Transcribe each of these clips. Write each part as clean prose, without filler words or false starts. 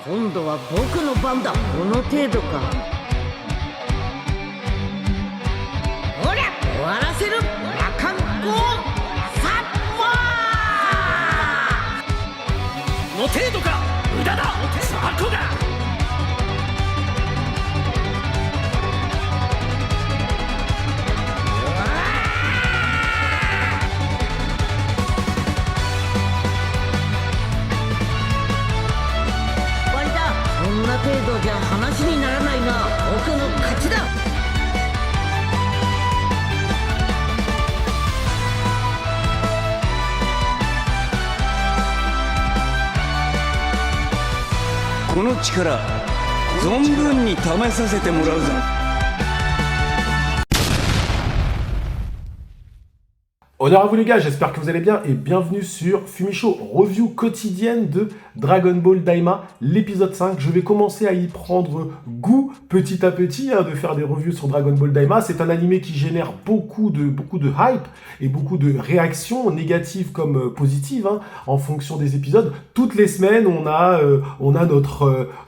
今度は僕の番だ。この程度か。ほりゃ終わらせる。赤ん坊サッパーの程度か。無駄だ雑魚が。こんな程度じゃ話にならないな。僕の勝ちだ。この力存分に試させてもらうぞ。Honneur à vous les gars, j'espère que vous allez bien et bienvenue sur Fumichaud, review quotidienne de Dragon Ball Daima, l'épisode 5. Je vais commencer à y prendre goût petit à petit, de faire des reviews sur Dragon Ball Daima. C'est un animé qui génère beaucoup de hype et beaucoup de réactions négatives comme positives en fonction des épisodes. Toutes les semaines, on a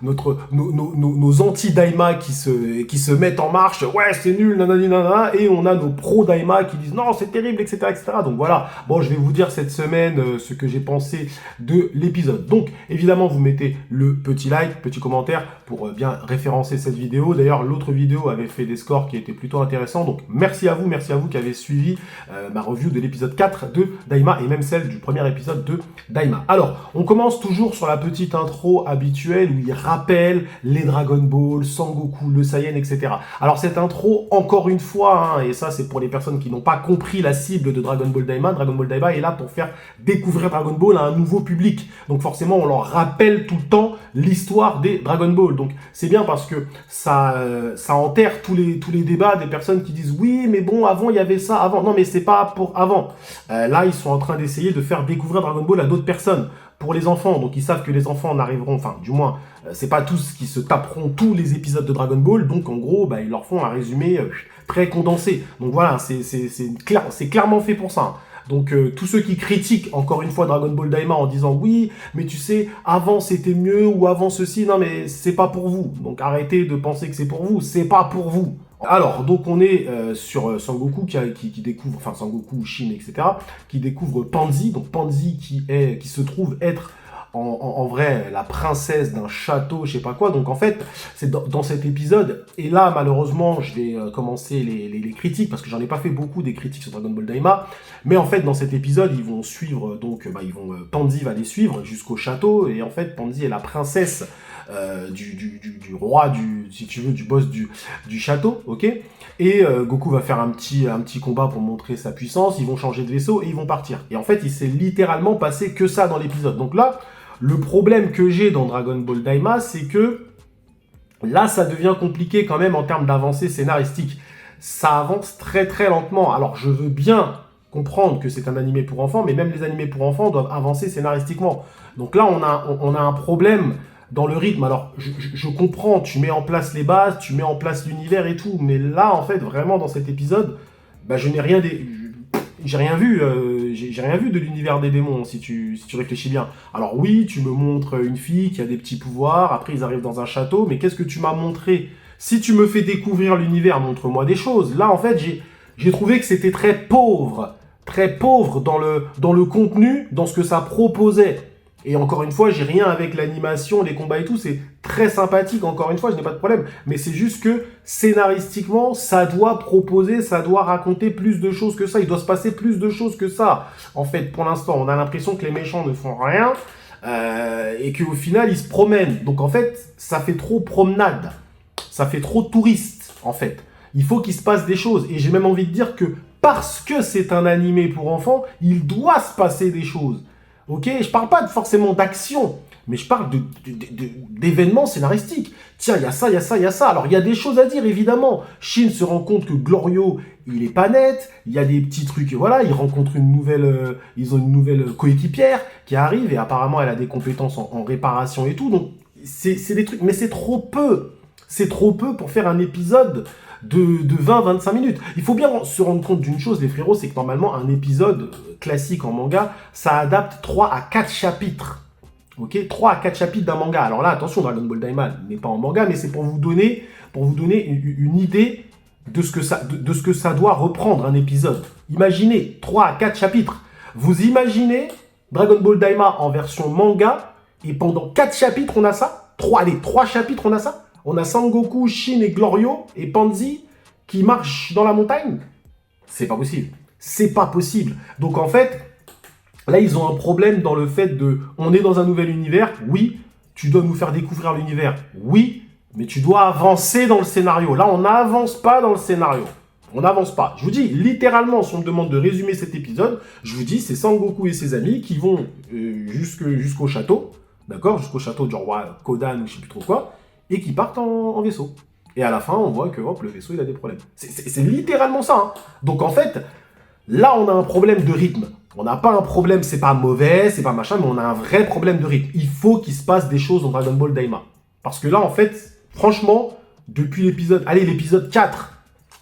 nos anti-Daima qui se mettent en marche. Ouais, c'est nul, nanani nanana. Et on a nos pro-Daima qui disent non, c'est terrible, etc., etc. Donc voilà, bon, je vais vous dire cette semaine ce que j'ai pensé de l'épisode. Donc évidemment, vous mettez le petit like, petit commentaire pour bien référencer cette vidéo. D'ailleurs, l'autre vidéo avait fait des scores qui étaient plutôt intéressants. Donc merci à vous qui avez suivi ma review de l'épisode 4 de Daima et même celle du premier épisode de Daima. Alors, on commence toujours sur la petite intro habituelle où il rappelle les Dragon Ball, Sangoku, le Saiyan, etc. Alors cette intro, encore une fois, et ça c'est pour les personnes qui n'ont pas compris la cible de Dragon Ball Daima est là pour faire découvrir Dragon Ball à un nouveau public. Donc forcément, on leur rappelle tout le temps l'histoire des Dragon Ball. Donc c'est bien parce que ça enterre tous les débats des personnes qui disent oui, mais bon, avant il y avait ça, avant. Non, mais c'est pas pour avant. Là, ils sont en train d'essayer de faire découvrir Dragon Ball à d'autres personnes. Pour les enfants, donc ils savent que les enfants en arriveront, enfin du moins, c'est pas tous qui se taperont tous les épisodes de Dragon Ball, donc en gros, ils leur font un résumé très condensé. Donc voilà, c'est clairement fait pour ça. Donc tous ceux qui critiquent encore une fois Dragon Ball Daima en disant oui, mais tu sais, avant c'était mieux ou avant ceci, non mais c'est pas pour vous. Donc arrêtez de penser que c'est pour vous, c'est pas pour vous. Alors, donc on est sur Sangoku qui découvre, enfin Sangoku, Shin, etc., qui découvre Pansy, donc Pansy qui se trouve être en vrai la princesse d'un château, je sais pas quoi. Donc en fait, c'est dans cet épisode, et là malheureusement je vais commencer les critiques, parce que j'en ai pas fait beaucoup des critiques sur Dragon Ball Daima, mais en fait dans cet épisode ils vont suivre, donc Pansy va les suivre jusqu'au château, et en fait Pansy est la princesse du roi, si tu veux, du boss du château, ok. Et Goku va faire un petit combat pour montrer sa puissance, ils vont changer de vaisseau et ils vont partir. Et en fait, il s'est littéralement passé que ça dans l'épisode. Donc là, le problème que j'ai dans Dragon Ball Daima, c'est que là, ça devient compliqué quand même en termes d'avancée scénaristique. Ça avance très très lentement. Alors, je veux bien comprendre que c'est un animé pour enfants, mais même les animés pour enfants doivent avancer scénaristiquement. Donc là, on a un problème dans le rythme. Alors, je comprends, tu mets en place les bases, tu mets en place l'univers et tout, mais là, en fait, vraiment, dans cet épisode, je n'ai rien j'ai rien vu de l'univers des démons, si tu réfléchis bien. Alors oui, tu me montres une fille qui a des petits pouvoirs, après ils arrivent dans un château, mais qu'est-ce que tu m'as montré? Si tu me fais découvrir l'univers, montre-moi des choses. Là, en fait, j'ai trouvé que c'était très pauvre dans le contenu, dans ce que ça proposait. Et encore une fois, j'ai rien avec l'animation, les combats et tout, c'est très sympathique, encore une fois, je n'ai pas de problème. Mais c'est juste que, scénaristiquement, ça doit proposer, ça doit raconter plus de choses que ça, il doit se passer plus de choses que ça. En fait, pour l'instant, on a l'impression que les méchants ne font rien, et qu'au final, ils se promènent. Donc en fait, ça fait trop promenade, ça fait trop touriste, en fait. Il faut qu'il se passe des choses, et j'ai même envie de dire que, parce que c'est un animé pour enfants, il doit se passer des choses. Ok, je parle pas forcément d'action, mais je parle d'événements scénaristiques. Tiens, il y a ça, il y a ça, il y a ça. Alors, il y a des choses à dire, évidemment. Shin se rend compte que Glorio, il est pas net. Il y a des petits trucs, voilà, ils rencontrent ils ont une nouvelle coéquipière qui arrive, et apparemment, elle a des compétences en réparation et tout. Donc, c'est des trucs, mais c'est trop peu. C'est trop peu pour faire un épisode de 20-25 minutes. Il faut bien se rendre compte d'une chose, les frérots, c'est que normalement, un épisode classique en manga, ça adapte 3 à 4 chapitres. Ok, 3 à 4 chapitres d'un manga. Alors là, attention, Dragon Ball Daima n'est pas en manga, mais c'est pour vous donner une idée de ce que ça doit reprendre un épisode. Imaginez 3 à 4 chapitres. Vous imaginez Dragon Ball Daima en version manga, et pendant 4 chapitres, on a ça. 3 chapitres, on a ça. On a Sangoku, Shin et Glorio et Panzi qui marchent dans la montagne. C'est pas possible. C'est pas possible. Donc en fait, là, ils ont un problème dans le fait de... On est dans un nouvel univers, oui. Tu dois nous faire découvrir l'univers, oui. Mais tu dois avancer dans le scénario. Là, on n'avance pas dans le scénario. On n'avance pas. Je vous dis, littéralement, si on me demande de résumer cet épisode, je vous dis, c'est Sangoku et ses amis qui vont jusqu'au château, d'accord, jusqu'au château du roi Kodan ou je sais plus trop quoi, et qui partent en vaisseau. Et à la fin, on voit que hop, le vaisseau, il a des problèmes. C'est littéralement ça. Hein. Donc en fait, là, on a un problème de rythme. On n'a pas un problème, c'est pas mauvais, c'est pas machin, mais on a un vrai problème de rythme. Il faut qu'il se passe des choses dans Dragon Ball Daima. Parce que là, en fait, franchement, depuis l'épisode 4,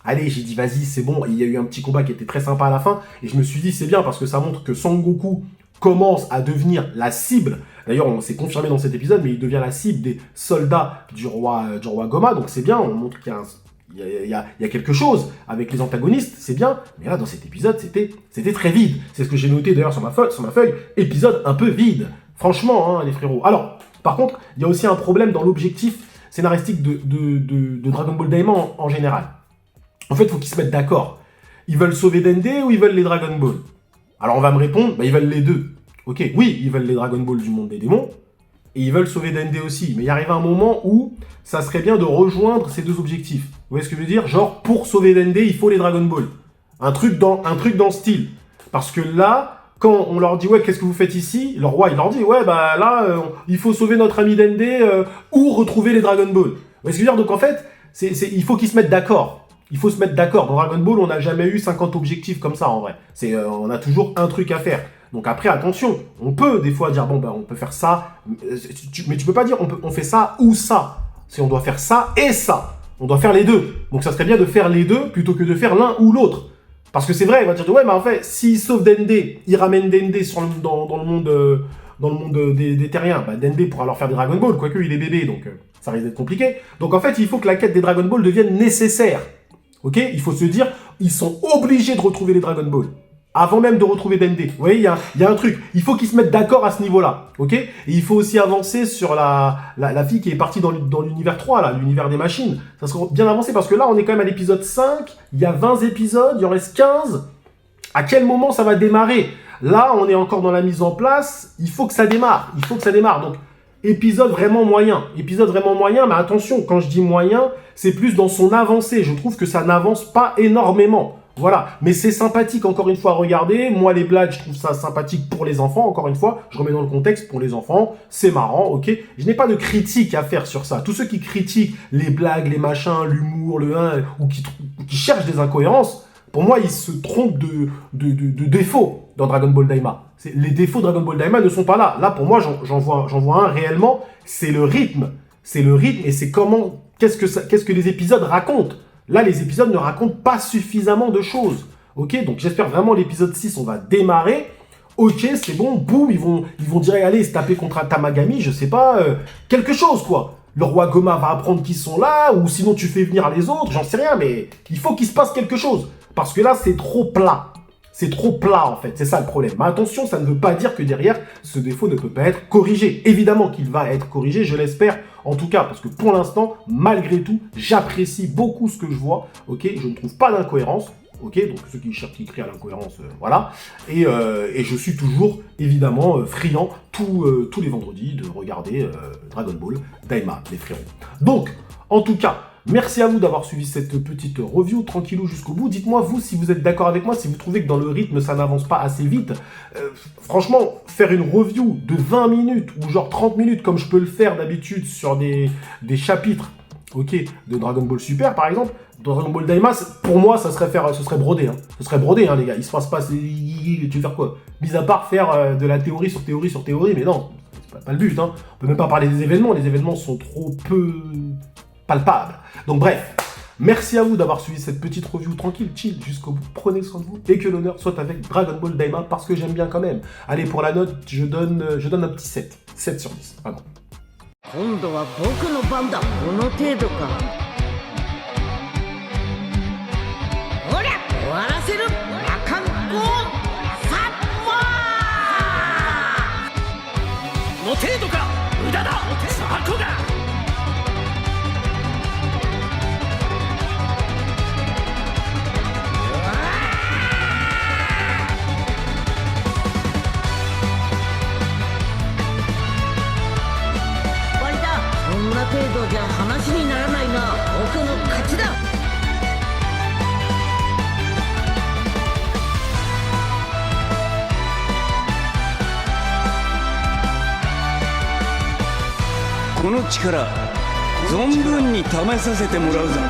allez, j'ai dit, vas-y, c'est bon. Il y a eu un petit combat qui était très sympa à la fin. Et je me suis dit, c'est bien parce que ça montre que Sangoku commence à devenir la cible. D'ailleurs, on s'est confirmé dans cet épisode, mais il devient la cible des soldats du roi Goma. Donc c'est bien, on montre qu'il y a quelque chose avec les antagonistes, c'est bien. Mais là, dans cet épisode, c'était très vide. C'est ce que j'ai noté d'ailleurs sur ma feuille. Épisode un peu vide. Franchement, hein, les frérots. Alors, par contre, il y a aussi un problème dans l'objectif scénaristique de Dragon Ball Daima en général. En fait, il faut qu'ils se mettent d'accord. Ils veulent sauver Dende ou ils veulent les Dragon Ball? Alors on va me répondre, ils veulent les deux. Ok, oui, ils veulent les Dragon Ball du monde des démons, et ils veulent sauver Dende aussi. Mais il arrive un moment où ça serait bien de rejoindre ces deux objectifs. Vous voyez ce que je veux dire? Genre, pour sauver Dende, il faut les Dragon Ball. Un truc dans le style. Parce que là, quand on leur dit, ouais, qu'est-ce que vous faites ici? Le roi, il leur dit, ouais, bah là, il faut sauver notre ami Dende ou retrouver les Dragon Ball. Vous voyez ce que je veux dire? Donc en fait, il faut qu'ils se mettent d'accord. Il faut se mettre d'accord. Dans Dragon Ball, on n'a jamais eu 50 objectifs comme ça, en vrai. On a toujours un truc à faire. Donc après, attention, on peut des fois dire, bon, on peut faire ça, mais tu peux pas dire, on fait ça ou ça. Si on doit faire ça et ça. On doit faire les deux. Donc ça serait bien de faire les deux plutôt que de faire l'un ou l'autre. Parce que c'est vrai, il va dire, ouais, mais en fait, s'il sauve Dende, il ramène Dende dans le monde des terriens, Dende pourra leur faire des Dragon Ball, quoique il est bébé, donc ça risque d'être compliqué. Donc en fait, il faut que la quête des Dragon Ball devienne nécessaire. Ok, il faut se dire, ils sont obligés de retrouver les Dragon Ball. Avant même de retrouver Dende. Vous voyez, il y a un truc. Il faut qu'ils se mettent d'accord à ce niveau-là. Ok. Et il faut aussi avancer sur la fille qui est partie dans l'univers 3, là, l'univers des machines. Ça sera bien avancé parce que là, on est quand même à l'épisode 5. Il y a 20 épisodes, il en reste 15. À quel moment ça va démarrer? Là, on est encore dans la mise en place. Il faut que ça démarre. Donc, épisode vraiment moyen, mais attention, quand je dis moyen, c'est plus dans son avancée. Je trouve que ça n'avance pas énormément. Voilà, mais c'est sympathique encore une fois à regarder. Moi, les blagues, je trouve ça sympathique pour les enfants. Encore une fois, je remets dans le contexte pour les enfants. C'est marrant, ok. Je n'ai pas de critique à faire sur ça. Tous ceux qui critiquent les blagues, les machins, l'humour, le 1, ou qui cherchent des incohérences, pour moi, ils se trompent de défauts dans Dragon Ball Daima. Les défauts de Dragon Ball Daima ne sont pas là. Là, pour moi, j'en vois un réellement. C'est le rythme. Et c'est comment... Qu'est-ce que les épisodes racontent? Là, les épisodes ne racontent pas suffisamment de choses. Ok, donc j'espère vraiment l'épisode 6, on va démarrer. Ok, c'est bon, boum, ils vont dire, allez, se taper contre un Tamagami, je sais pas, quelque chose, quoi. Le roi Goma va apprendre qu'ils sont là, ou sinon tu fais venir les autres, j'en sais rien, mais il faut qu'il se passe quelque chose. Parce que là, c'est trop plat. C'est trop plat, en fait, c'est ça le problème. Mais attention, ça ne veut pas dire que derrière, ce défaut ne peut pas être corrigé. Évidemment qu'il va être corrigé, je l'espère, en tout cas, parce que pour l'instant, malgré tout, j'apprécie beaucoup ce que je vois, ok, je ne trouve pas d'incohérence, ok, donc ceux qui crient à l'incohérence, voilà, et je suis toujours, évidemment, friand, tous les vendredis, de regarder Dragon Ball Daima, les frérots. Donc, en tout cas, merci à vous d'avoir suivi cette petite review tranquillou jusqu'au bout. Dites-moi, vous, si vous êtes d'accord avec moi, si vous trouvez que dans le rythme, ça n'avance pas assez vite. Franchement, faire une review de 20 minutes ou genre 30 minutes, comme je peux le faire d'habitude sur des chapitres, ok, de Dragon Ball Super, par exemple, Dragon Ball Daima, pour moi, ce serait brodé. Hein. Ce serait brodé, hein, les gars. Il se passe pas... Tu veux faire quoi? Mis à part faire de la théorie sur théorie sur théorie, mais non, c'est pas le but. Hein. On peut même pas parler des événements. Les événements sont trop peu... palpable. Donc bref, Merci à vous d'avoir suivi cette petite review tranquille, chill, jusqu'au bout. Prenez soin de vous et que l'honneur soit avec Dragon Ball Daima parce que j'aime bien quand même. Allez, pour la note, je donne un petit 7. 7 sur 10, vraiment. 今度は僕の番だ。この程度か。ほりゃ終わらせる羅漢光サッパー。の程度か無駄だ雑魚がこんな程度じゃ話にならないな。僕の勝ちだ。この力存分に試させてもらうぞ。